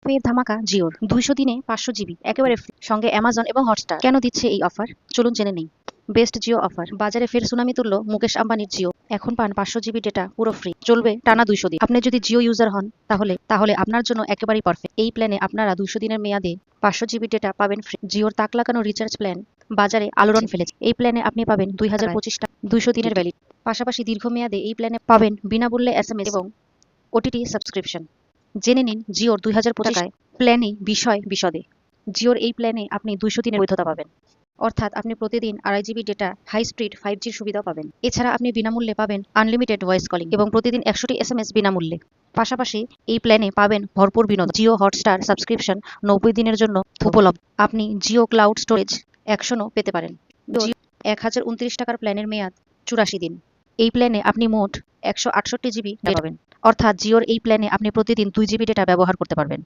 ফের ধামাকা জিওর 200 দিনে 500 জিবি একেবারে ফ্রি সঙ্গে অ্যামাজন এবং হটস্টার। কেন দিচ্ছে এই অফার চলুন জেনে নেই। বেস্ট জিও অফার, বাজারে ফের সুনামি তুলল মুকেশ আম্বানির জিও। এখন পান 500 জিবি ডেটা পুরো ফ্রি, চলবে টানা 200 দিন। আপনি যদি জিও ইউজার হন তাহলে আপনার জন্য একেবারেই পারফেক্ট। এই প্ল্যানে আপনারা 200 দিনের মেয়াদে 500 জিবি ডেটা পাবেন ফ্রি। জিওর তাক লাগানো রিচার্জ প্ল্যান বাজারে আলোড়ন ফেলেছে। এই প্ল্যানে আপনি পাবেন 2025 টাকা 200 দিনের ভ্যালিড। পাশাপাশি দীর্ঘমেয়াদে এই প্ল্যানে পাবেন বিনামূল্যে এসএমএস এবং ওটিটি সাবস্ক্রিপশন। জেনে নিন জিওর 2025 টাকায় প্ল্যানে বিষয় বিশদে। জিওর এই প্ল্যানে আপনি 200 দিনের বৈধতা পাবেন, অর্থাৎ আপনি প্রতিদিন 2.5 জিবি ডেটা, হাই স্পিড 5Gর সুবিধাও পাবেন। এছাড়া আপনি বিনামূল্যে পাবেন আনলিমিটেড ভয়েস কলিং এবং প্রতিদিন 100টি এসএমএস বিনামূল্যে। পাশাপাশি এই প্ল্যানে পাবেন ভরপুর বিনোদন। জিও হটস্টার সাবস্ক্রিপশন 90 দিনের জন্য উপলব্ধ। আপনি জিও ক্লাউড স্টোরেজ 100 পেতে পারেন। জিও 1029 টাকার প্ল্যানের মেয়াদ 84 দিন। এই প্ল্যানে আপনি মোট 168 জিবি পাবেন, অর্থাৎ জিওর এই প্ল্যানে আপনি প্রতিদিন 2 জিবি ডেটা ব্যবহার করতে পারবেন।